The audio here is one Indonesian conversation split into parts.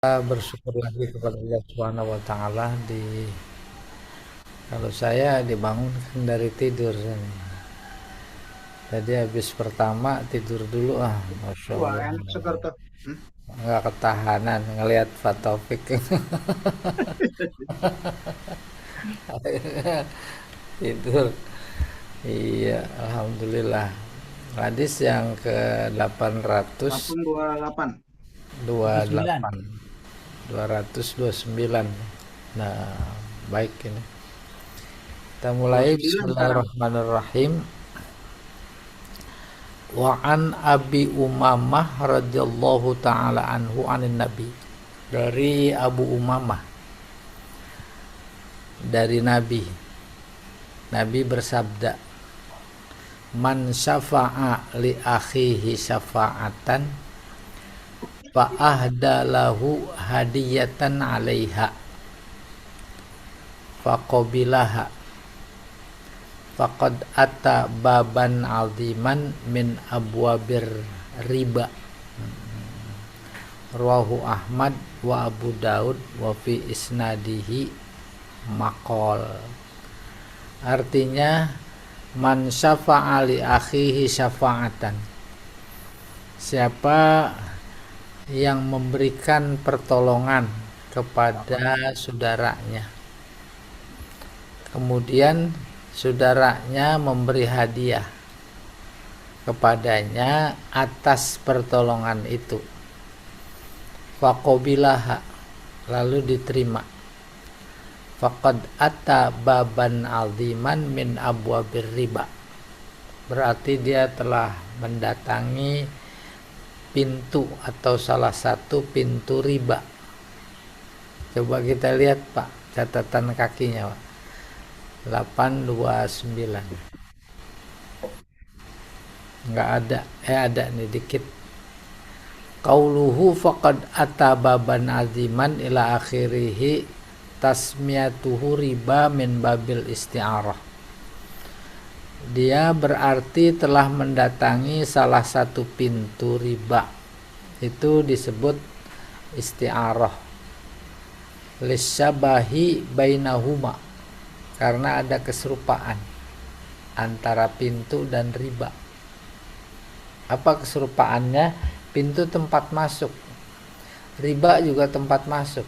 Kita bersyukur lagi kepada Allah Subhanahu wa taala kalau saya dibangunkan dari tidur ini. Jadi habis pertama tidur dulu Masya Wah, Allah. enak segar tuh. Hmm? Nggak ketahanan ngelihat Pak Taufik. Tidur. Iya, alhamdulillah. Hadis yang ke 828. 828 29. 229. Nah, baik ini. Kita mulai 29 sekarang. bismillahirrahmanirrahim. Wa an Abi Umamah radhiyallahu taala anhu anin Nabi. Dari Abu Umamah dari Nabi. Nabi bersabda, "Man syafa'a li akhihi syafa'atan fa ahdalahu hadiyatan 'alaiha faqabilaha faqad ata baban 'aziman min abwabir riba." Rawahu Ahmad wa Abu Daud wa fi isnadihi maqal. Artinya, man syafa'a li akhihi syafa'atan, siapa yang memberikan pertolongan kepada saudaranya, kemudian saudaranya memberi hadiah kepadanya atas pertolongan itu, faqabilaha, lalu diterima, faqad ata baban aziman min abwabir riba, berarti dia telah mendatangi pintu atau salah satu pintu riba. Coba kita lihat Pak catatan kakinya Pak. 829 nggak ada, ada nih dikit. Qauluhu faqad ata baban aziman ila akhirih tasmiyatuhu riba min babil isti'arah. Dia berarti telah mendatangi salah satu pintu riba. Itu disebut isti'arah. Lisyabahi bainahuma, karena ada keserupaan antara pintu dan riba. Apa keserupaannya? Pintu tempat masuk, riba juga tempat masuk.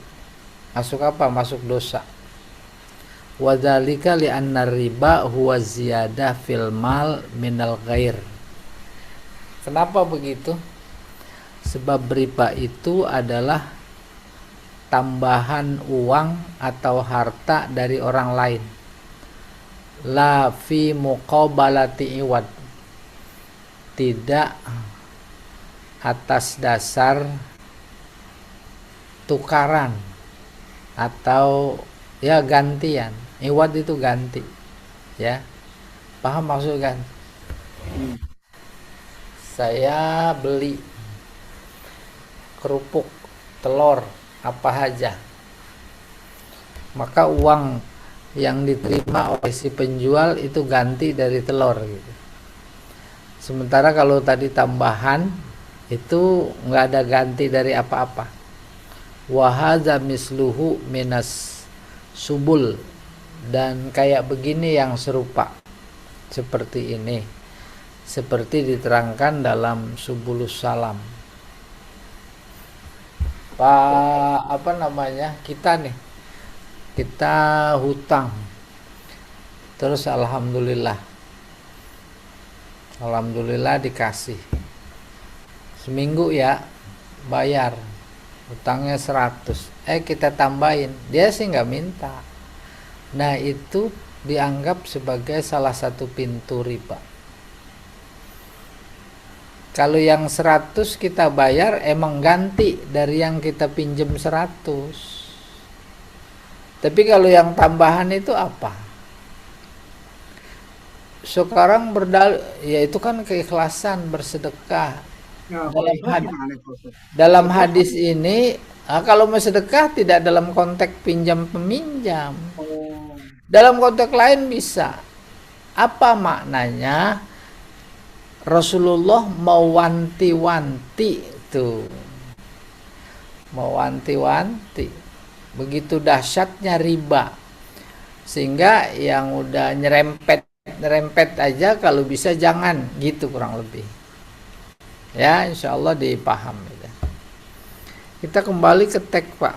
Masuk apa? Masuk dosa. Wadzalika li'anna riba huwa ziyadah fil mal minal ghair. Kenapa begitu? Sebab riba itu adalah tambahan uang atau harta dari orang lain. La fi muqabalati iwad, tidak atas dasar tukaran atau ya gantian. Iwad itu ganti, ya, paham maksud kan? Hmm. Saya beli kerupuk, telur, apa aja, maka uang yang diterima oleh si penjual itu ganti dari telur gitu. Sementara kalau tadi tambahan itu nggak ada ganti dari apa-apa. Wahadza misluhu minas subul, dan kayak begini yang serupa seperti ini, seperti diterangkan dalam Subulus Salam. Kita nih, kita hutang, terus alhamdulillah dikasih seminggu ya, bayar hutangnya 100, kita tambahin, dia sih nggak minta. Nah itu dianggap sebagai salah satu pintu riba. Kalau yang 100 kita bayar emang ganti dari yang kita pinjem 100. Tapi kalau yang tambahan itu apa? Sekarang yaitu kan keikhlasan bersedekah. Ya, kalau ikhlas gimana itu? Dalam hadis ini, kalau mau sedekah tidak dalam konteks pinjam peminjam. Oh, Dalam konteks lain bisa. Apa maknanya? Rasulullah mau wanti-wanti tuh mewanti-wanti. Begitu dahsyatnya riba, sehingga yang udah nyerempet aja kalau bisa jangan, gitu kurang lebih. Ya, insya Allah dipaham. Kita kembali ke teks, Pak.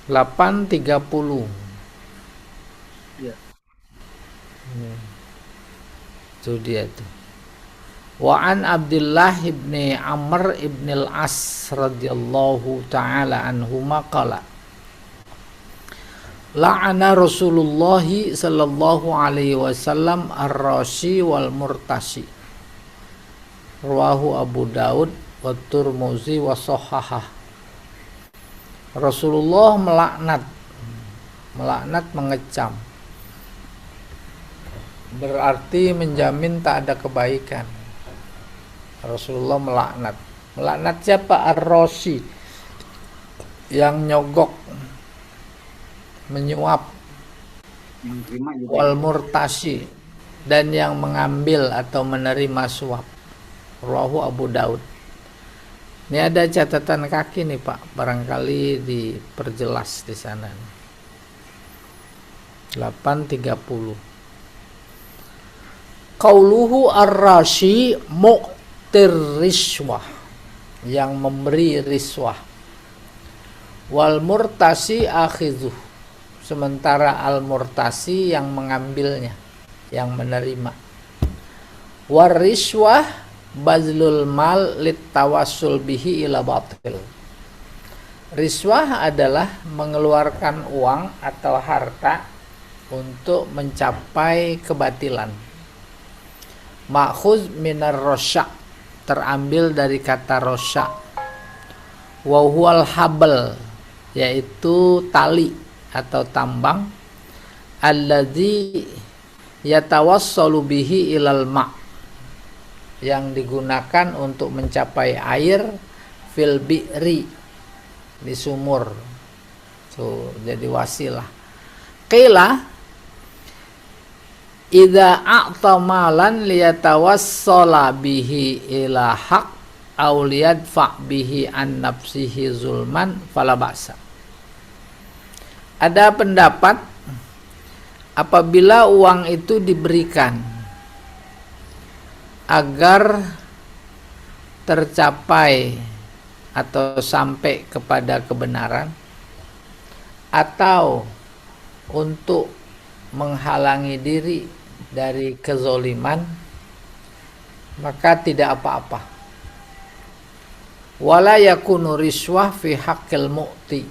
Delapan 30. Ya. Itu dia tuh. Wa an Abdullah ibni Amr ibn al-As radhiyallahu ta'ala anhuma qala la'ana Rasulullah sallallahu alaihi wasallam ar-rashi wal murtashi. Rawahu Abu Daud wa Tirmidzi wa shahhahah. Rasulullah melaknat mengecam. Berarti menjamin tak ada kebaikan. Rasulullah melaknat. Melaknat siapa? Ar-rashi, yang nyogok, menyuap, wal murtashi, dan yang mengambil atau menerima suap. Rawahu Abu Daud. Ini ada catatan kaki nih Pak, barangkali diperjelas di sana. 8.30. Qauluhu ar-rashi mu'tir riswah, yang memberi riswah. Wal murtasi akhidhuh, sementara al-murtasi yang mengambilnya, yang menerima. War riswah bazlul mal litawassul bihi ila batil. Riswah adalah mengeluarkan uang atau harta untuk mencapai kebatilan. Ma'khuz minar rosya, terambil dari kata rosya. Wa huwal habal, yaitu tali atau tambang. Alladzi yatawassalu bihi ilal ma', yang digunakan untuk mencapai air, fil bi'ri, di sumur. Tuh, jadi wasilah. Qila idza a'ta malan liyatawassala bihi ila haq aw liyadfa bihi an nafsihi zulman fala ba'sa. Ada pendapat apabila uang itu diberikan agar tercapai atau sampai kepada kebenaran, atau untuk menghalangi diri dari kezoliman, maka tidak apa-apa. Wala yakunu riswah fi haqqil mu'ti,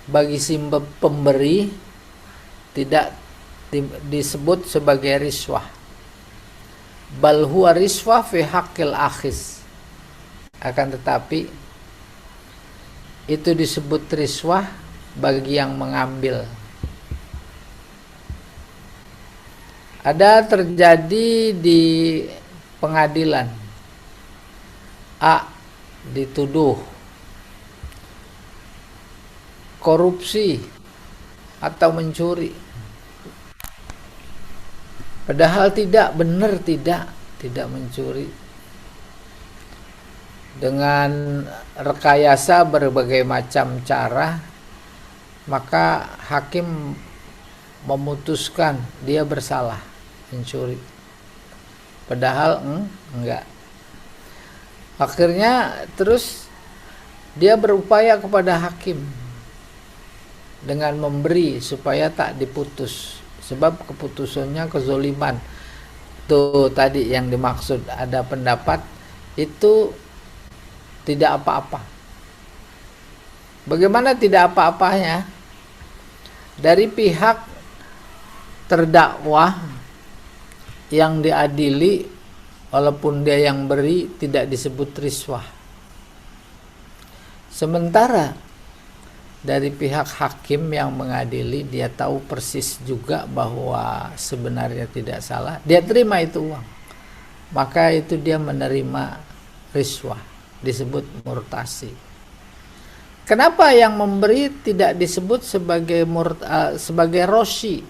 bagi si pemberi tidak disebut sebagai riswah. Bal huwa riswah fi haqqil akhis, akan tetapi itu disebut riswah bagi yang mengambil. Ada terjadi di pengadilan, A dituduh korupsi atau mencuri, padahal tidak benar, tidak mencuri. Dengan rekayasa berbagai macam cara, maka hakim memutuskan dia bersalah mencuri, padahal enggak. Akhirnya terus dia berupaya kepada hakim dengan memberi supaya tak diputus, sebab keputusannya kezoliman. Tuh tadi yang dimaksud, ada pendapat itu tidak apa-apa. Bagaimana tidak apa-apanya? Dari pihak terdakwa yang diadili, walaupun dia yang beri, tidak disebut riswah. Sementara dari pihak hakim yang mengadili, dia tahu persis juga bahwa sebenarnya tidak salah, dia terima itu uang, maka itu dia menerima riswah, disebut murtasi. Kenapa yang memberi tidak disebut sebagai sebagai roshi,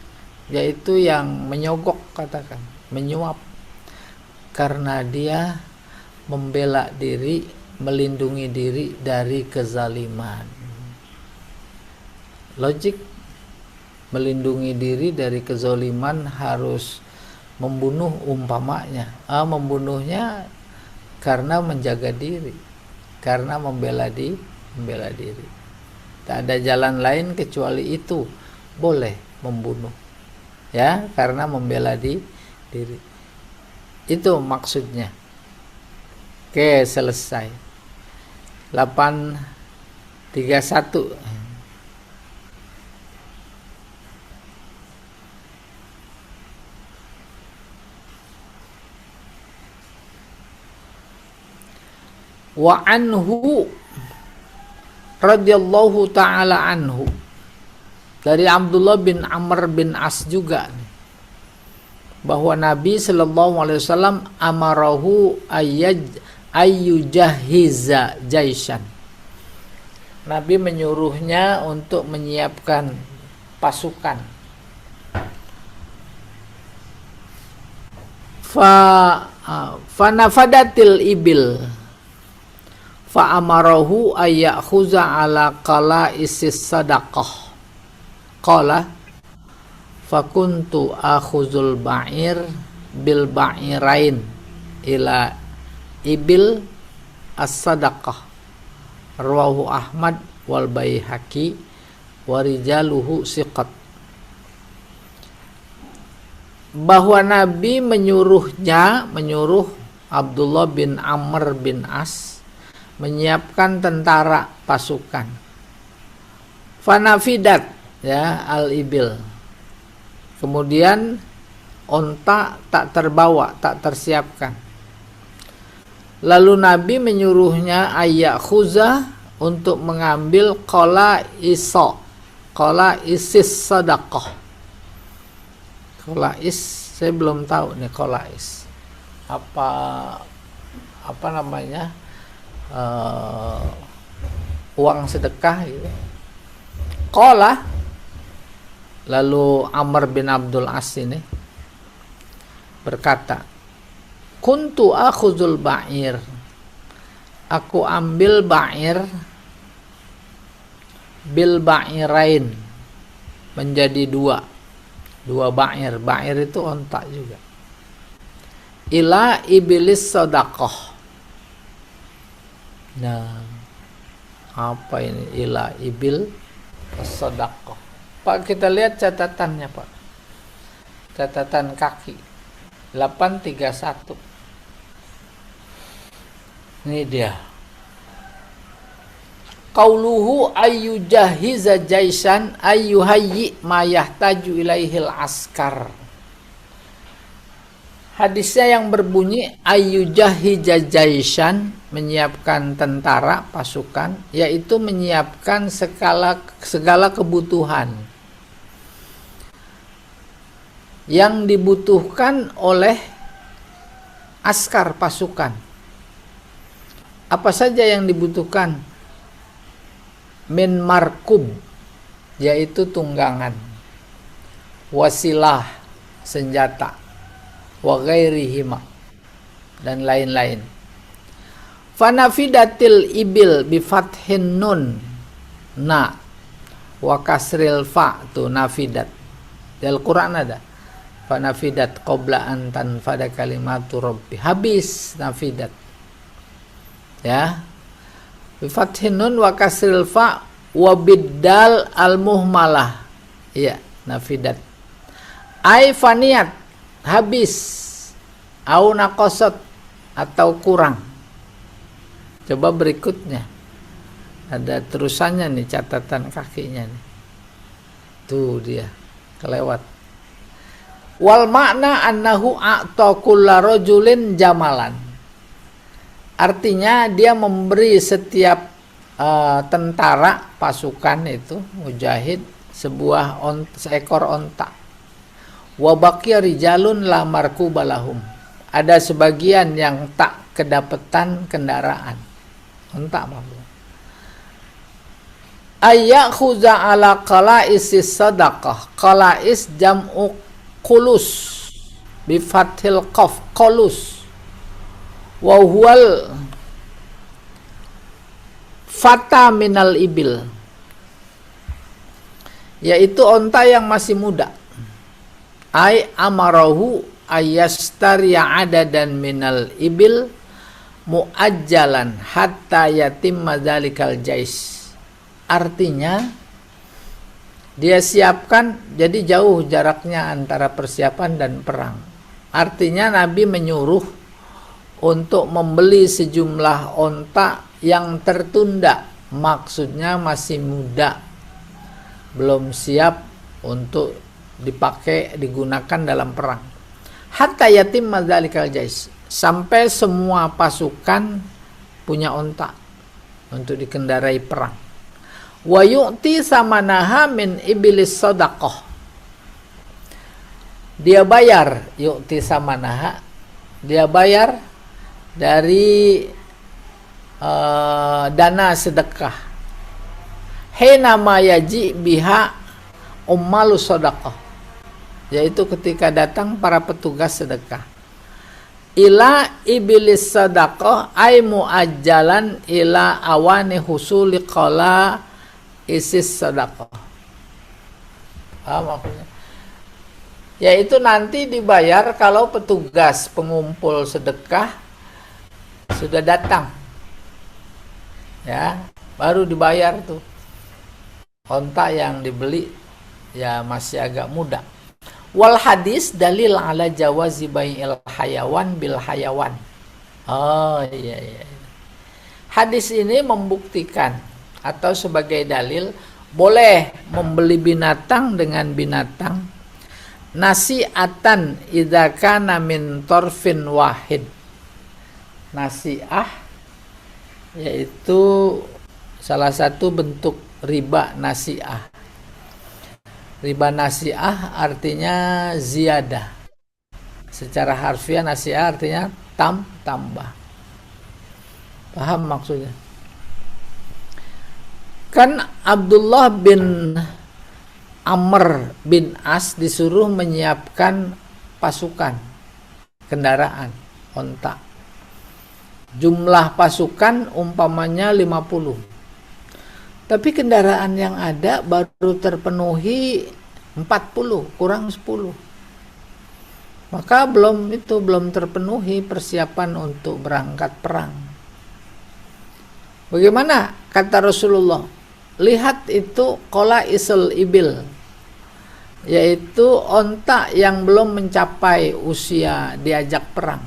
yaitu yang menyogok, katakan, menyuap, karena dia membela diri, melindungi diri dari kezaliman. Logik, melindungi diri dari kezaliman harus membunuh umpamanya. Membunuhnya karena menjaga diri, karena membela diri. Tak ada jalan lain kecuali itu, boleh membunuh, ya, karena membela diri. Itu maksudnya. Oke, selesai. 831. Wa anhu radhiyallahu ta'ala anhu, dari Abdullah bin Amr bin As juga nih, bahwa Nabi sallallahu alaihi wasallam amarahu ayyujahiza jaisan. Nabi menyuruhnya untuk menyiapkan pasukan. Fanafadatil ibil fa amarahu ayyakhuza ala qala isis sadaqah. Qala fakuntu akhuzul ba'ir bil ba'irain ila ibil as-sadaqah. Rawahu Ahmad wal Baihaqi wa rijaluhu siqat. Bahwa Nabi menyuruh Abdullah bin Amr bin As menyiapkan tentara pasukan. Fanafidat, ya, al-ibil. Kemudian onta tak terbawa, tak tersiapkan. Lalu Nabi menyuruhnya ayak khuza untuk mengambil qala isis sadaqah. Qala is, saya belum tahu nih qala is. Apa namanya? Uang sedekah gitu. Qala, lalu Amr bin Abdul As ini berkata, kuntu akhuzul ba'ir, aku ambil ba'ir bil ba'irain, menjadi dua ba'ir. Ba'ir itu onta juga. Ila iblis sadaqah. Nah, apa ini ila ibil sadaqah? Pak, kita lihat catatannya, Pak. Catatan kaki 831. Ini dia. Qauluhu ayyujahiza jaisan ayyuhayyi ma yahtaju ilaihil askar. Hadisnya yang berbunyi ayyujahiza jaisan, menyiapkan tentara pasukan, yaitu menyiapkan segala kebutuhan yang dibutuhkan oleh askar pasukan. Apa saja yang dibutuhkan? Min markub, yaitu tunggangan, wasilah, senjata, wa ghairihima, dan lain-lain. Fanafidatil ibil bi fathin nun na wa kasril fa, tu nafidat. Di Al-Quran ada fanafidat qabla an tanfada kalimatu rabbi, habis nafidat, ya. Bi fathin nun wa kasril fa wa biddal al muhmalah, ya, nafidat. Ai faniyat, habis, au naqasat, atau kurang. Coba berikutnya, ada terusannya nih, catatan kakinya nih. Tuh dia, kelewat. Wal makna annahu a'ta kulla rajulin jamalan. Artinya dia memberi setiap tentara pasukan itu, mujahid, seekor onta. Wa baqiya rijalun la markubalahum. Ada sebagian yang tak kedapetan kendaraan. Onta maksudnya. Ayyakhuza ala qalaisis sadaqah. Qalais jam'u qulus bi fathil qaf, qulus. Wa huwal fata minal ibil, yaitu onta yang masih muda. Ai amarahu ayastariya adadan minal ibil muajjalan hatta yatimma dzalikal jais. Artinya dia siapkan, jadi jauh jaraknya antara persiapan dan perang. Artinya Nabi menyuruh untuk membeli sejumlah onta yang tertunda, maksudnya masih muda, belum siap untuk dipakai, digunakan dalam perang. Hatta yatimma dzalikal jais, sampai semua pasukan punya onta untuk dikendarai perang. Wa yu'ti samanaha min iblis sadaqah. Dia bayar, yu'ti samanaha, dia bayar dari dana sedekah. Hina ma yaji biha ummalus sadaqah, yaitu ketika datang para petugas sedekah. Ila iblis sadaqah ay muajjalan ila awani husuli qala isis sadaqah. Maksudnya yaitu nanti dibayar kalau petugas pengumpul sedekah sudah datang, ya, baru dibayar tuh onta yang dibeli, ya masih agak muda. Wal hadis dalil ala jawazi bai'il hayawan bil hayawan. Oh iya. Hadis ini membuktikan atau sebagai dalil boleh membeli binatang dengan binatang. Nasi'atan idza kana min torfin wahid. Nasi'ah yaitu salah satu bentuk riba nasi'ah. Riba nasi'ah artinya ziyadah. Secara harfiah nasi'ah artinya tambah. Paham maksudnya? Kan Abdullah bin Amr bin As disuruh menyiapkan pasukan, kendaraan, onta. Jumlah pasukan umpamanya 50. Tapi kendaraan yang ada baru terpenuhi 40, kurang 10. Maka belum terpenuhi persiapan untuk berangkat perang. Bagaimana kata Rasulullah? Lihat itu qala isel ibil, yaitu onta yang belum mencapai usia diajak perang.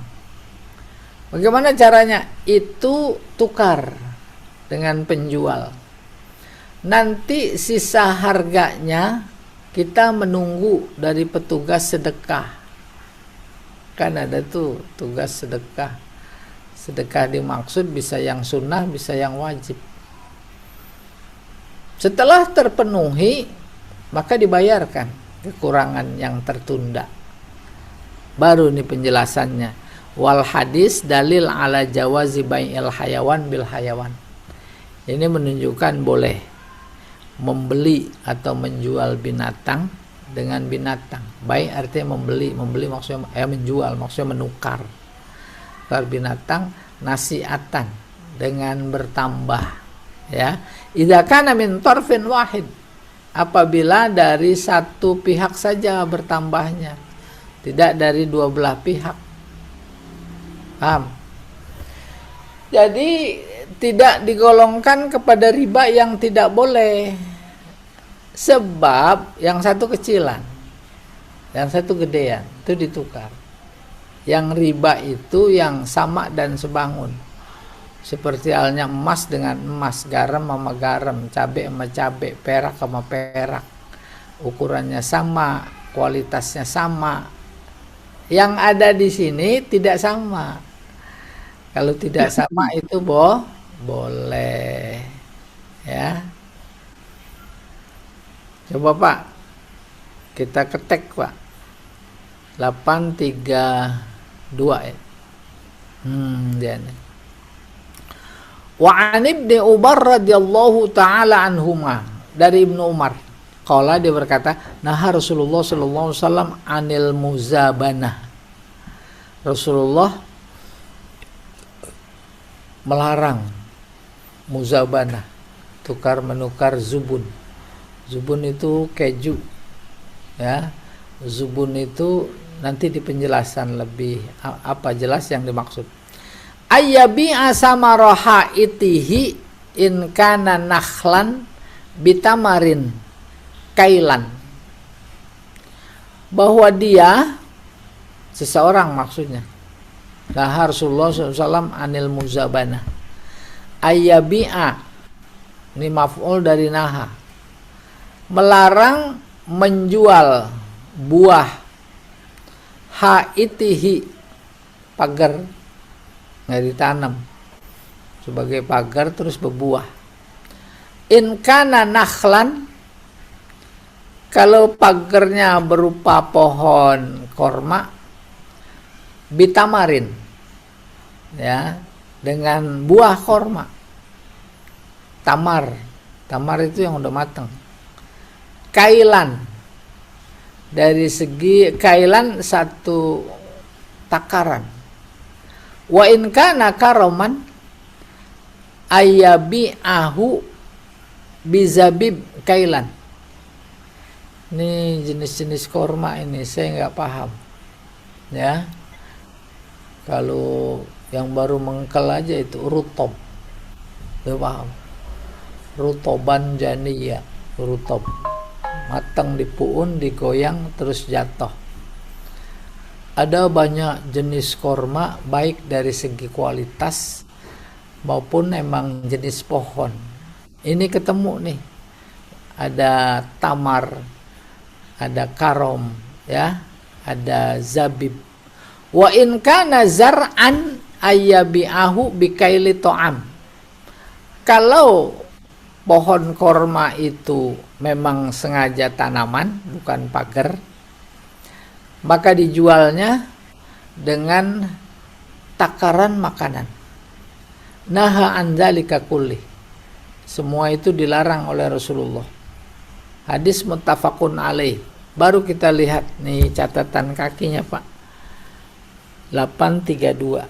Bagaimana caranya? Itu tukar dengan penjual. Nanti sisa harganya kita menunggu dari petugas sedekah. Kan ada tuh tugas sedekah. Sedekah dimaksud bisa yang sunnah, bisa yang wajib. Setelah terpenuhi, maka dibayarkan kekurangan yang tertunda. Baru nih penjelasannya. Wal hadis dalil ala jawazi bai'il hayawan bil hayawan. Ini menunjukkan boleh membeli atau menjual binatang dengan binatang. Baik artinya membeli maksudnya menjual, maksudnya menukar. Tukar binatang nasi'atan dengan bertambah, ya. Idza kana min tarfin wahid, apabila dari satu pihak saja bertambahnya, tidak dari dua belah pihak. Paham? Jadi tidak digolongkan kepada riba yang tidak boleh. Sebab yang satu kecilan, yang satu gedean, itu ditukar. Yang riba itu yang sama dan sebangun. Seperti halnya emas dengan emas, garam sama garam, cabai sama cabai, perak sama perak. Ukurannya sama, kualitasnya sama. Yang ada di sini tidak sama. Kalau tidak sama itu boleh. Ya. Coba Pak, kita ketek Pak. 832 ya. Dia nih. Wa an Ibnu Umar radhiyallahu taala anhuma, dari Ibnu Umar, qala dia berkata, nah Rasulullah sallallahu alaihi wasallam anil muzabanah. Rasulullah melarang muzabanah, tukar menukar zubun. Zubun itu keju, ya. Zubun itu nanti di penjelasan lebih apa jelas yang dimaksud. Ayyabi'a samaraha itihi in kana nakhlan bitamarin kailan, bahwa dia seseorang maksudnya, nah Rasulullah SAW anil muzabana, ayyabi'a ini maf'ul dari naha, melarang menjual buah haitihi, pagar nggak ditanam sebagai pagar terus berbuah. In kana nakhlan, kalau pagarnya berupa pohon korma, bitamarin, ya, dengan buah korma. Tamar itu yang udah matang. Kailan, dari segi kailan satu takaran. Wa in kana karoman ayyabi'ahu bizabib kailan. Ini jenis-jenis korma ini saya nggak paham, ya. Kalau yang baru mengkel aja itu rutob, tuh paham? Rutoban janiyah, rutob, matang dipuun, digoyang terus jatuh. Ada banyak jenis korma, baik dari segi kualitas maupun emang jenis pohon. Ini ketemu nih, ada tamar, ada karom, ya, ada zabib. Wa in kana zar'an ayyabi'ahu bikaili to'am. Kalau pohon korma itu memang sengaja tanaman, bukan pagar, maka dijualnya dengan takaran makanan. Naha an dzalika kulli. Semua itu dilarang oleh Rasulullah. Hadis muttafaqun alaih. Baru kita lihat nih catatan kakinya, Pak. 832.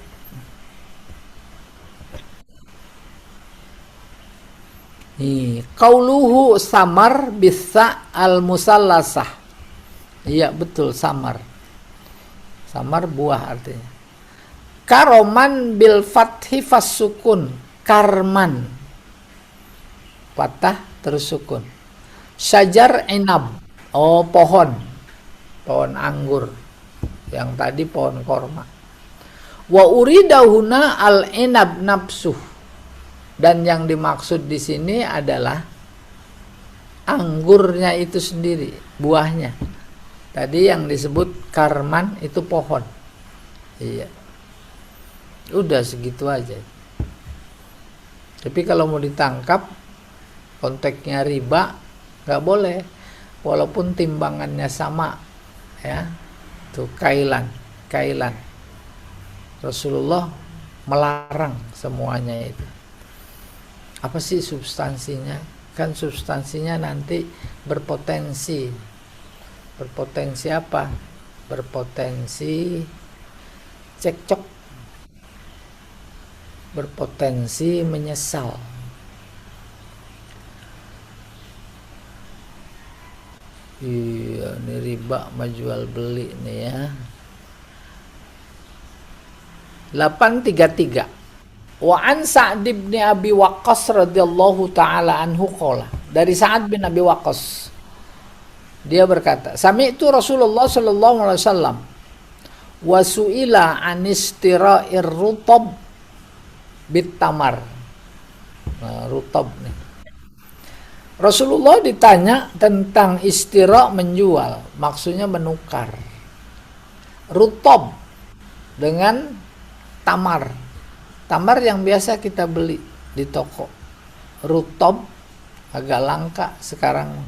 Nih, qauluhu samar bisa al-musallasah. Iya betul, samar. Samar buah artinya. Karoman bil fathi fasukun, karman, fathah terus sukun. Syajar inab, oh pohon anggur. Yang tadi pohon korma. Wa uridahuna al inab nafsuh, dan yang dimaksud di sini adalah anggurnya itu sendiri, buahnya. Tadi yang disebut karman itu pohon. Iya. Udah segitu aja. Tapi kalau mau ditangkap, konteksnya riba, nggak boleh. Walaupun timbangannya sama, ya. Itu kailan. Rasulullah melarang semuanya itu. Apa sih substansinya? Kan substansinya nanti berpotensi apa? Berpotensi cekcok, berpotensi menyesal. Iya, ini riba mah jual beli nih ya. 833. Wa an Sa'd bin Abi Waqqas radhiyallahu taala anhu qala. Dari Sa'ad bin Abi Waqqas, dia berkata, sami'tu Rasulullah sallallahu alaihi wasallam wa su'ila an istira'ir rutab bitamar. Nah, rutab nih. Rasulullah ditanya tentang istira, menjual, maksudnya menukar rutab dengan tamar. Tamar yang biasa kita beli di toko. Rutab agak langka sekarang,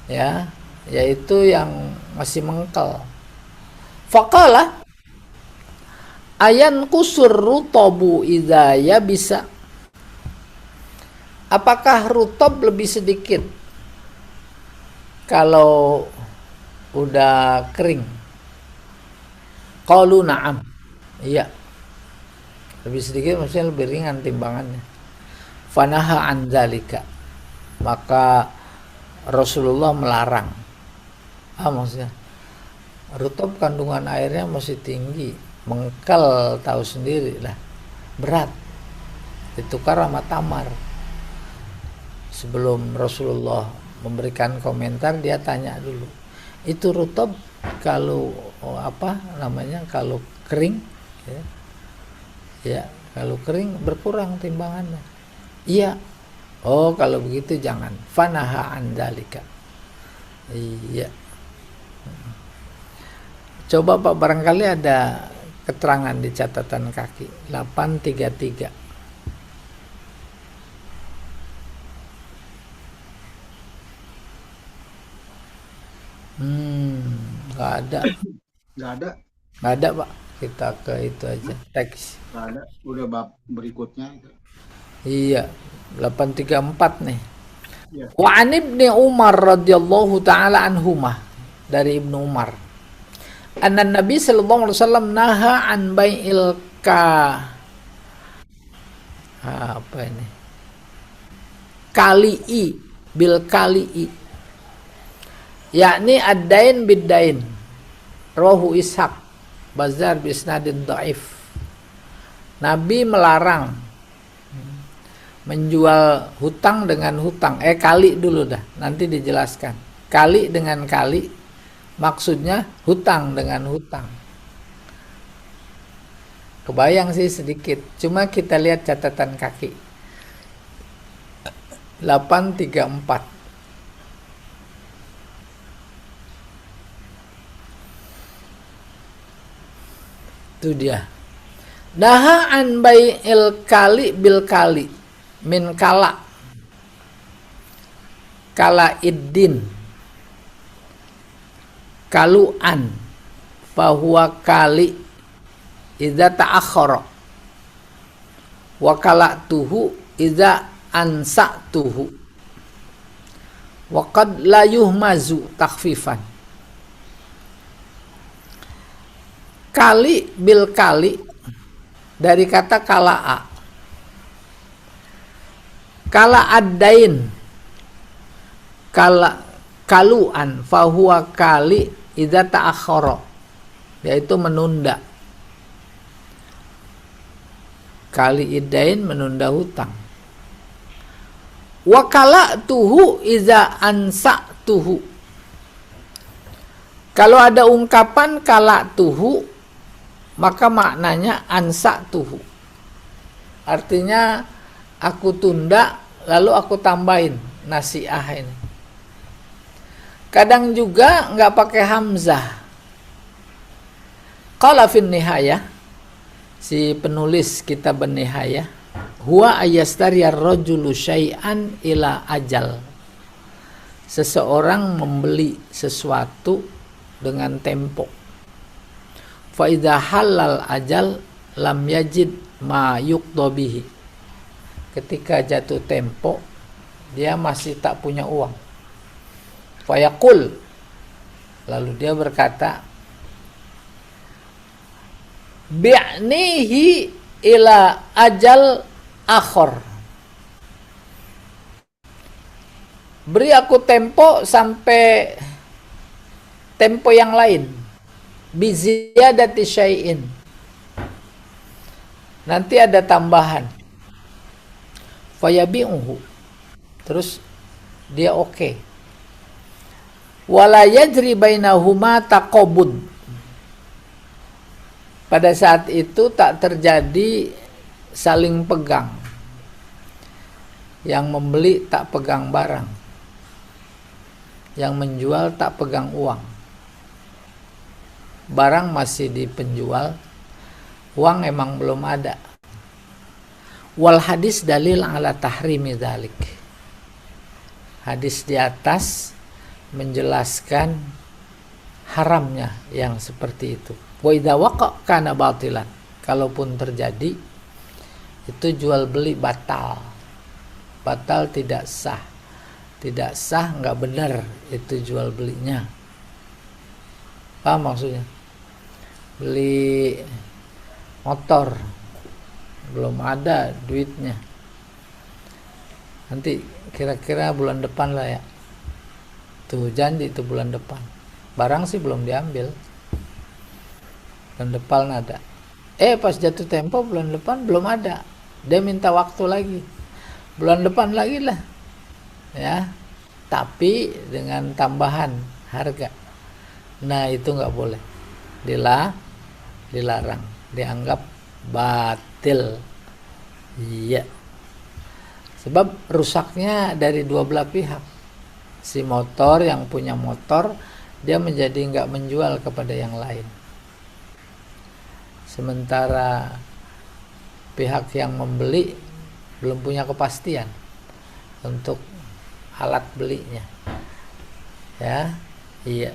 ya, yaitu yang masih mengkel. Faqala ayan kusur rutabu idza ya bisa. apakah rutob lebih sedikit kalau udah kering? Qalu na'am. Iya. Lebih sedikit maksudnya lebih ringan timbangannya. Fanaha an dzalika. Maka Rasulullah melarang. Maksudnya rutob kandungan airnya masih tinggi, mengkel, tahu sendiri lah, berat. Ditukar sama tamar. Sebelum Rasulullah memberikan komentar, dia tanya dulu, itu rutob kalau kalau kering, ya kalau kering berkurang timbangannya. Iya. Oh, kalau begitu jangan. Fanaha an dzalika. Iya. Coba Pak, barangkali ada keterangan di catatan kaki 833. Nggak ada. Nggak ada. Nggak ada Pak. Kita ke itu aja, teks. Nggak ada. Udah bab berikutnya itu. Iya, 834 nih. Ya. Wa an Ibnu Umar radhiyallahu taala anhumah, dari Ibnu Umar. Anna Nabi sallallahu alaihi wasallam naha an bai'il apa ini? Kali'i bil kali'i. Yakni ad-dain bid-dain. Rawahu Ishaq Bazar bi isnadin dhaif. Nabi melarang menjual hutang dengan hutang. Kali dulu dah, nanti dijelaskan. Kali dengan kali maksudnya hutang dengan hutang. Kebayang sih sedikit, cuma kita lihat catatan kaki 834. Itu dia. Naha an bai'il kali bil kali min kala iddin kalu'an fahuwa kali idza ta'akhkhara wa kala'tuhu idza ansa'tuhu wa qad la yuhmazu takhfifan. Kali bil kali dari kata kala'a. Kala ad-dain kalu'an fahuwa kali idza ta'akhkhara, yaitu menunda. Kali idain menunda hutang. Wa kala'tuhu idza ansa'tuhu. Kalau ada ungkapan kala'tuhu, maka maknanya ansa'tuhu. Artinya aku tunda lalu aku tambahin nasi'ah ini. Kadang juga nggak pakai hamzah. Qala fin nihayah, si penulis kitab Nihayah, huwa ayastariyar rajulu syai'an ila ajal. Seseorang membeli sesuatu dengan tempo. Fa idza halal ajal lam yajid ma yuqda bihi. Ketika jatuh tempo, dia masih tak punya uang. Fayaqul, lalu dia berkata, bi'nihi ila ajal akhor. Beri aku tempo sampai tempo yang lain. Biziyadati syai'in. Nanti ada tambahan. Fayabi'uhu. Terus dia oke. Wala yajri bainahuma taqabud. Pada saat itu tak terjadi saling pegang. Yang membeli tak pegang barang. Yang menjual tak pegang uang. Barang masih di penjual, uang emang belum ada. Wal hadis dalil ala tahrimi dzalik. Hadis di atas menjelaskan haramnya yang seperti itu. Wa idza waqa kana batilan. Kalaupun terjadi itu jual beli batal. batal, tidak sah. Tidak sah, nggak benar itu jual belinya. Apa maksudnya? Beli motor, belum ada duitnya. Nanti kira-kira bulan depan lah ya. Tuh janji itu bulan depan. Barang sih belum diambil. Bulan depan ada. Pas jatuh tempo bulan depan belum ada. Dia minta waktu lagi. Bulan depan lagi lah. Ya. Tapi dengan tambahan harga. Nah, itu nggak boleh. Dilarang. Dianggap batil. Iya. Sebab rusaknya dari dua belah pihak. Si motor yang punya motor, dia menjadi nggak menjual kepada yang lain. Sementara pihak yang membeli belum punya kepastian untuk alat belinya. Ya, iya.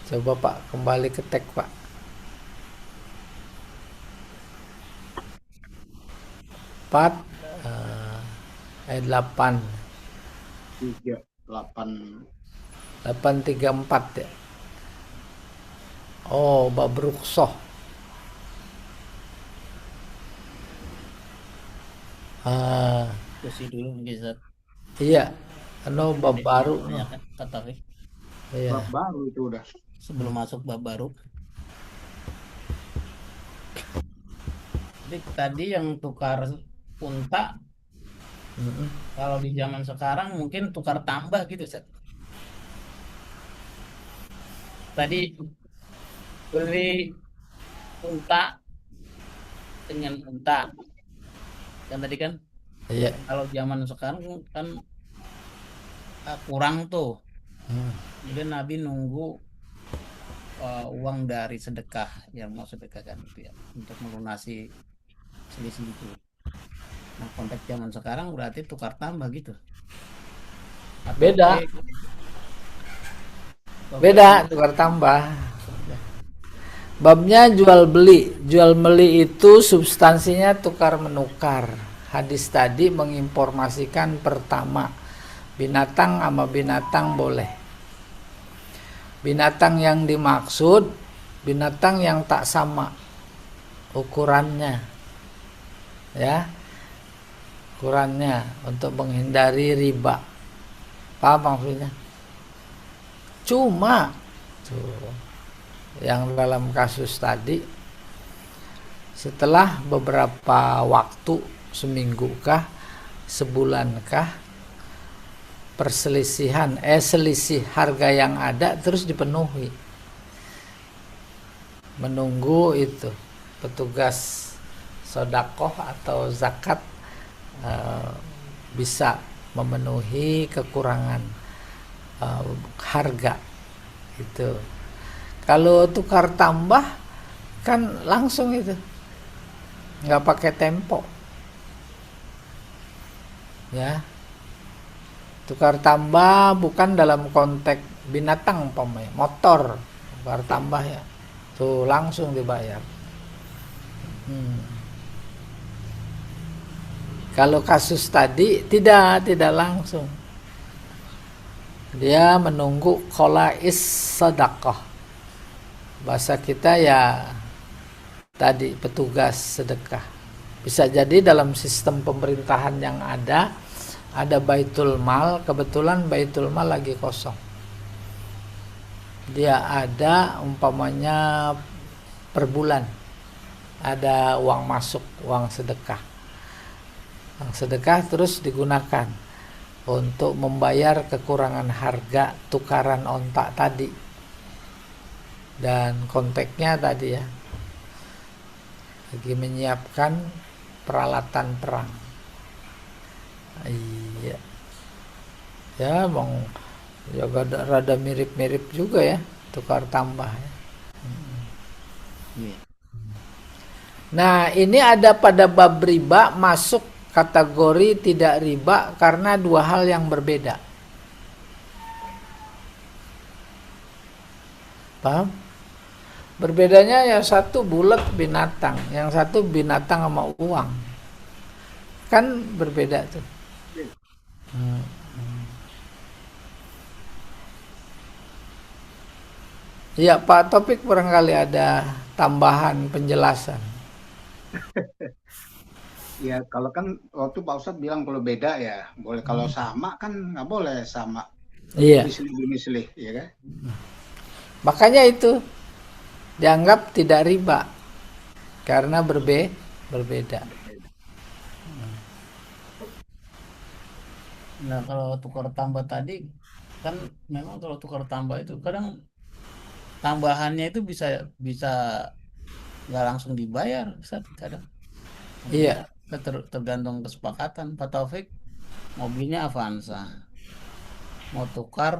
Coba Pak, kembali ke teks Pak. 4 ayat 8. 834 ya. Oh, bab rukhsah. Diskusi dulu mungkin Ustaz. Iya, bab baru. Kata Iya. Bab baru itu udah. Sebelum masuk bab baru. Jadi tadi yang tukar unta, kalau di zaman sekarang mungkin tukar tambah gitu Ustaz. Tadi beli unta dengan unta kan tadi kan. Iya. Kalau zaman sekarang kan kurang tuh. Kemudian Nabi nunggu uang dari sedekah yang mau sedekahkan itu ya, untuk melunasi selisih itu. Nah, konteks zaman sekarang berarti tukar tambah gitu. Atau Beda tukar tambah. Babnya jual beli. Jual beli itu substansinya tukar menukar. Hadis tadi menginformasikan pertama, binatang sama binatang boleh. Binatang yang dimaksud binatang yang tak sama ukurannya. Ya. Ukurannya untuk menghindari riba. Apa maksudnya? Cuma tuh, yang dalam kasus tadi, setelah beberapa waktu, seminggukah, sebulankah, selisih harga yang ada terus dipenuhi. Menunggu itu petugas sodakoh atau zakat bisa memenuhi kekurangan harga itu. Kalau tukar tambah kan langsung itu, nggak pakai tempo ya. Tukar tambah bukan dalam konteks binatang umpamanya, motor tukar tambah ya, tuh langsung dibayar. Kalau kasus tadi tidak langsung. Dia menunggu kholais sedekah. Bahasa kita ya tadi petugas sedekah. Bisa jadi dalam sistem pemerintahan yang ada baitul mal, kebetulan baitul mal lagi kosong. Dia ada umpamanya per bulan ada uang masuk, uang sedekah. Uang sedekah terus digunakan untuk membayar kekurangan harga tukaran ontak tadi. Dan konteksnya tadi ya, lagi menyiapkan peralatan perang. Iya. Ya, rada mirip-mirip juga ya, tukar tambah ya. Nah, ini ada pada bab riba masuk kategori tidak riba karena dua hal yang berbeda. Paham? Berbedanya yang satu bulat binatang, yang satu binatang sama uang. kan berbeda tuh. Hmm. Ya, Pak Topik barangkali ada tambahan penjelasan. Ya kalau kan waktu Pak Ustadz bilang kalau beda ya boleh, kalau sama kan nggak boleh sama, Iya, mislih ya kan. makanya itu dianggap tidak riba karena berbeda. Nah, kalau tukar tambah tadi kan memang kalau tukar tambah itu kadang tambahannya itu bisa bisa nggak langsung dibayar, Ustaz, kadang. Maksudnya Iya, tergantung kesepakatan. Pak Taufik mobilnya Avanza, mau tukar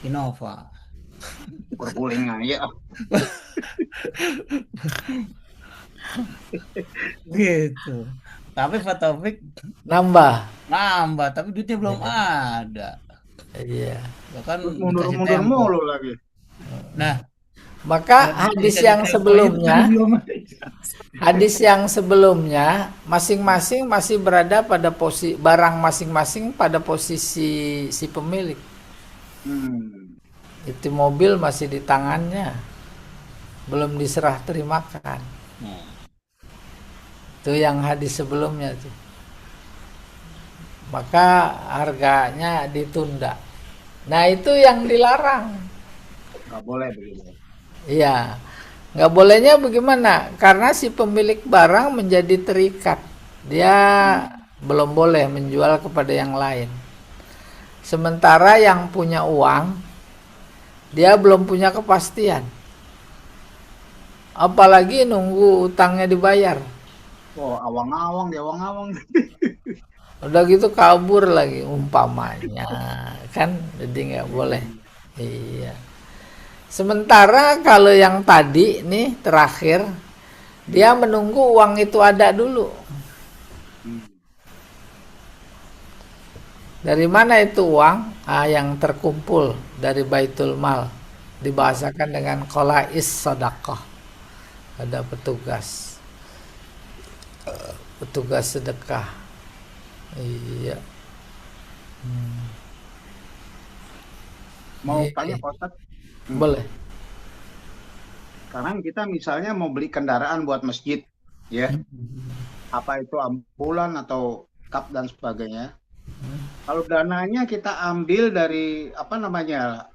Innova. Perguling aja. Gitu. Tapi Pak Taufik nambah. nambah, tapi duitnya belum ada. Iya. Ya kan Terus dikasih mundur-mundur tempo. mulu lagi. Nah, Maka hadis dikasih yang tempo itu kan sebelumnya, belum ada. hadis yang sebelumnya masing-masing masih berada pada posisi barang masing-masing pada posisi si pemilik. Hmm. Itu mobil masih di tangannya, belum diserah terimakan. Nah, Itu yang hadis sebelumnya tuh. Maka harganya ditunda. Nah, itu yang dilarang. Nggak boleh begitu. Iya. Nggak bolehnya bagaimana? Karena si pemilik barang menjadi terikat. Dia belum boleh menjual kepada yang lain. Sementara yang punya uang, dia belum punya kepastian. Apalagi nunggu utangnya dibayar. Oh, awang-awang dia awang-awang. Udah gitu kabur lagi umpamanya. Kan jadi nggak boleh. Iya. Sementara kalau yang tadi nih terakhir, dia menunggu uang itu ada dulu. Hmm. Dari mana itu uang? Yang terkumpul dari Baitul Mal. Dibahasakan dengan qala'is sadaqah. Ada petugas sedekah. Iya. Mau Iya. tanya Pak Ustadz, Boleh. sekarang kita misalnya mau beli kendaraan buat masjid, ya, apa itu ambulan atau kap dan sebagainya. Kalau dananya kita ambil dari apa namanya,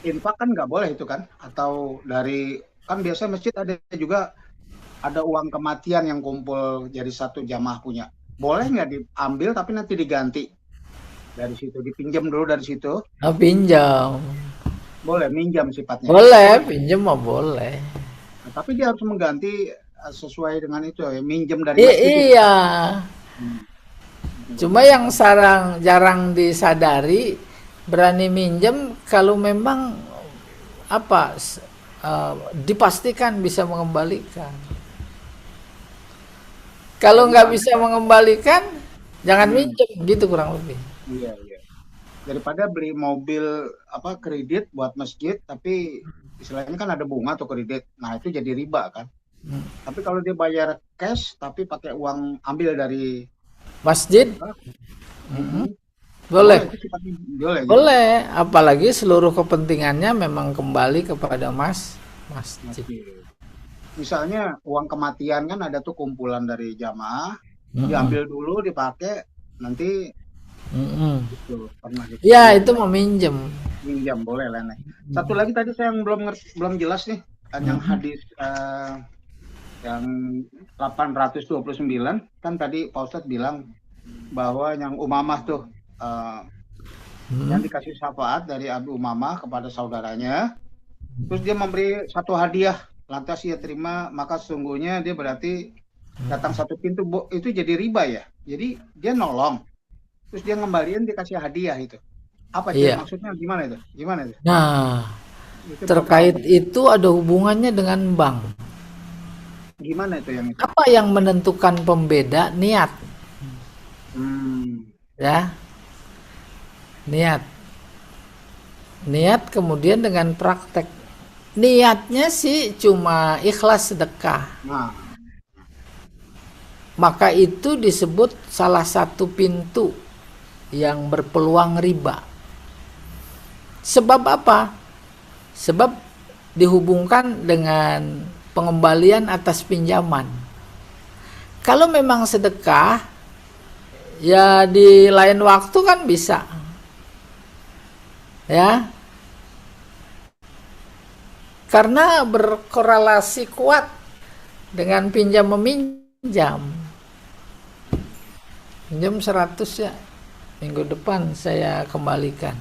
infak kan nggak boleh itu kan? Atau dari, kan biasanya masjid ada juga ada uang kematian yang kumpul jadi satu jamaah punya. Boleh nggak diambil tapi nanti diganti dari situ, dipinjam dulu dari situ? Pinjam. Boleh minjam sifatnya. Boleh, pinjam mah boleh. Nah, tapi dia harus mengganti sesuai dengan itu ya, minjem dari masjid itu. Iya. Hmm. Cuma yang jarang disadari, berani minjem kalau memang apa dipastikan bisa mengembalikan. Kalau nggak bisa mengembalikan, jangan minjem, gitu kurang lebih. Iya, iya. Daripada beli mobil apa kredit buat masjid, tapi istilahnya kan ada bunga atau kredit. Nah, itu jadi riba kan. Tapi kalau dia bayar cash tapi pakai uang ambil dari Masjid boleh. itu sifatnya boleh gitu. Boleh, apalagi seluruh kepentingannya memang kembali kepada masjid. Masjid. Misalnya uang kematian kan ada tuh kumpulan dari jamaah, diambil dulu dipakai, nanti gitu, pernah gitu. Ya, itu meminjam. Minjam boleh lah. Satu lagi tadi saya yang belum jelas nih, yang hadis yang 829 kan tadi Pak Ustadz bilang bahwa yang Umamah tuh yang dikasih syafaat dari Abu Umamah kepada saudaranya, terus dia memberi satu hadiah, lantas ia terima, maka sesungguhnya dia berarti datang satu pintu, itu jadi riba ya. Jadi dia nolong, terus dia ngembaliin dikasih hadiah itu. Apa itu maksudnya, gimana itu? Gimana itu? Nah, Itu terkait itu ada hubungannya dengan bank. gimana itu yang itu? Apa yang menentukan pembeda? Niat. Ya. Niat kemudian dengan praktek. Niatnya sih cuma ikhlas sedekah. Nah, maka itu disebut salah satu pintu yang berpeluang riba. Sebab apa? Sebab dihubungkan dengan pengembalian atas pinjaman. Kalau memang sedekah, ya di lain waktu kan bisa. Ya. Karena berkorelasi kuat dengan pinjam meminjam. Pinjam 100 ya, minggu depan saya kembalikan.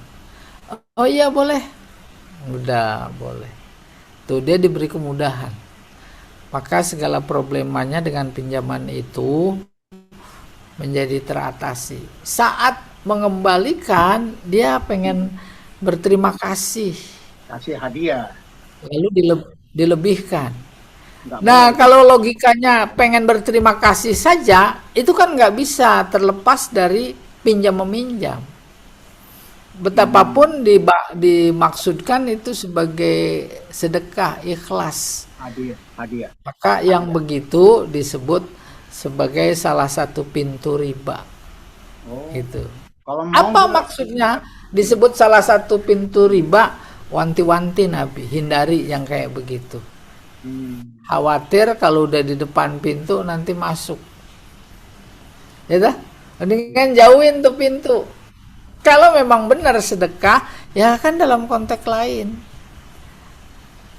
Oh iya boleh. Udah boleh. Tuh dia diberi kemudahan. Maka segala problemanya dengan pinjaman itu menjadi teratasi. Saat mengembalikan, dia pengen berterima kasih. Kasih hadiah. Lalu dilebihkan. Nggak Nah, boleh. kalau logikanya pengen berterima kasih saja, itu kan nggak bisa terlepas dari pinjam meminjam. Betapapun dimaksudkan itu sebagai sedekah ikhlas, Hadiah. maka yang begitu disebut sebagai salah satu pintu riba. Oh. Itu. Kalau mau Apa maksudnya disebut salah satu pintu riba? Wanti-wanti Nabi, hindari yang kayak begitu. Khawatir kalau udah di depan pintu nanti masuk. Ya dah? Mendingan jauhin tuh pintu. Kalau memang benar sedekah, ya kan dalam konteks lain.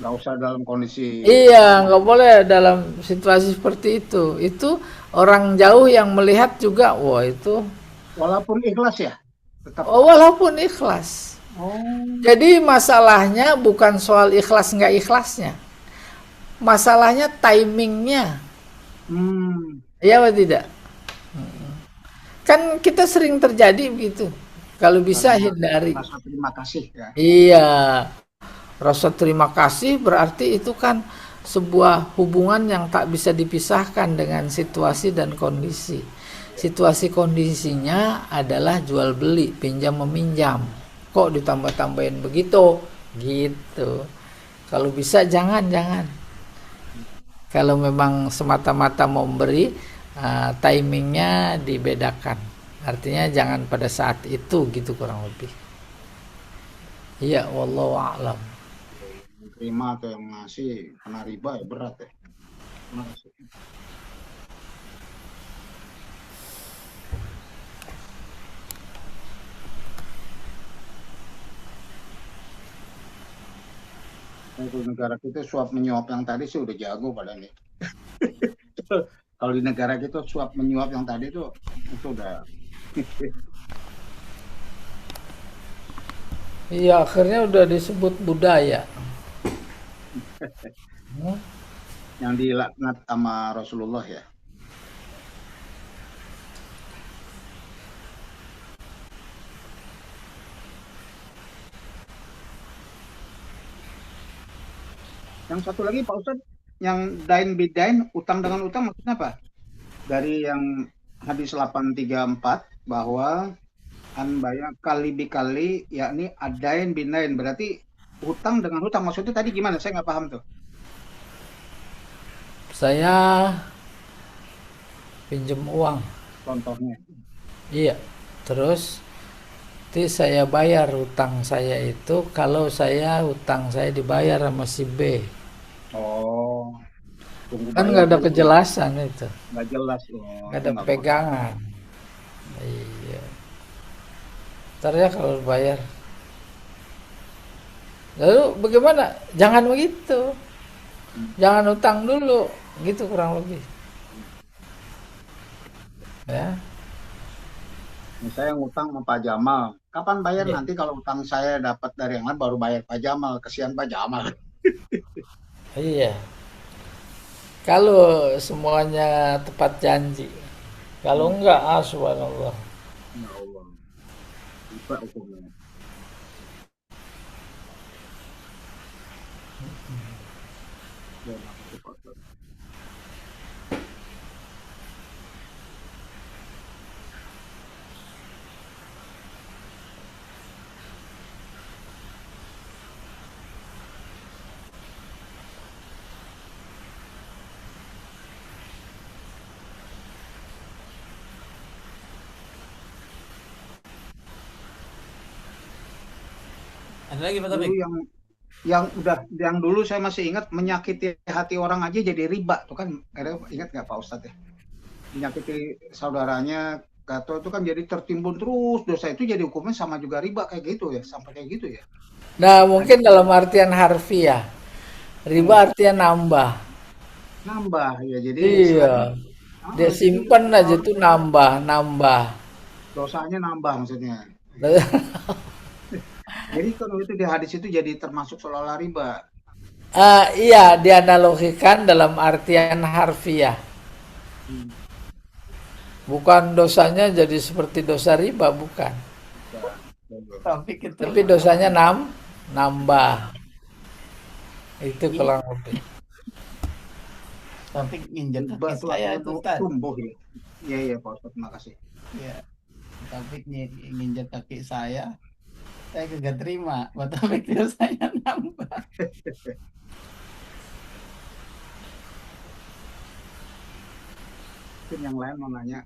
nggak usah dalam kondisi. Iya, nggak boleh dalam situasi seperti itu. Itu orang jauh yang melihat juga, wah itu. Walaupun ikhlas ya, tetap. Oh, walaupun ikhlas. Oh. Jadi masalahnya bukan soal ikhlas nggak ikhlasnya. Masalahnya timingnya. Iya atau tidak? Kan kita sering terjadi begitu. Kalau bisa hindari. Rasa terima kasih ya. Iya. Rasa terima kasih berarti itu kan sebuah hubungan yang tak bisa dipisahkan dengan situasi dan kondisi. Situasi kondisinya adalah jual beli, pinjam meminjam. Kok ditambah-tambahin begitu? Gitu. Kalau bisa jangan. Kalau memang semata-mata mau memberi, timingnya dibedakan. Artinya jangan pada saat itu gitu kurang lebih. Iya, wallahu a'lam. Yang terima atau yang ngasih kena riba ya berat ya. Terima kasih. Kalau negara kita suap menyuap yang tadi sih udah jago pada nih. Kalau di negara kita suap menyuap yang tadi itu udah. Iya, akhirnya udah disebut budaya. Yang dilaknat sama Rasulullah ya. Yang satu lagi Pak Ustadz, yang dain bidain, utang dengan utang maksudnya apa? Dari yang hadis 834 bahwa anbaya kali bikali, yakni adain binain, berarti hutang dengan hutang, maksudnya tadi gimana? Saya nggak paham tuh. Saya pinjam uang. Contohnya. Iya. Terus nanti saya bayar hutang saya itu kalau hutang saya dibayar sama si B. Oh. Kan nggak ada kejelasan itu. Nggak jelas. Nggak ada pegangan. Iya. Ntar ya kalau bayar. Lalu bagaimana? Jangan begitu. Jangan utang dulu. Gitu kurang lebih. Ya. Saya ngutang sama Pak Jamal. Kapan bayar? Iya. Nanti kalau utang saya dapat dari yang lain baru bayar Pak Jamal. Kesian Pak Jamal. Iya. Kalau semuanya tepat janji. Kalau enggak, subhanallah. Ya Allah. Lupa hukumnya. Ya, makasih, Pak Ustadz. Ada lagi Pak Taufik? Dulu yang dulu saya masih ingat, menyakiti hati orang aja jadi riba tuh kan. Ingat nggak Pak Ustadz ya? Menyakiti saudaranya atau itu kan jadi tertimbun terus, dosa itu jadi hukumnya sama juga riba kayak gitu ya, sampai kayak gitu ya. Nah, mungkin dalam artian harfiah. Riba artinya nambah. Nambah ya, jadi Iya. istilahnya Dia jadi simpen aja orang tuh nambah, nambah. dosanya nambah maksudnya. Jadi kalau itu di hadis itu jadi termasuk seolah-olah riba. Iya, dianalogikan dalam artian harfiah. Hmm. Bukan dosanya jadi seperti dosa riba, bukan. Taufik itu Tapi dosanya nambah. Itu Iya. kurang lebih. Taufik nginjek Riba kaki tuh saya artinya itu Ustaz. tumbuh ya. Iya iya Pak Ustadz, terima kasih. Ya, Taufik nginjek kaki saya kagak terima. Pak Taufik dosanya nambah. Mungkin yang lain mau nanya.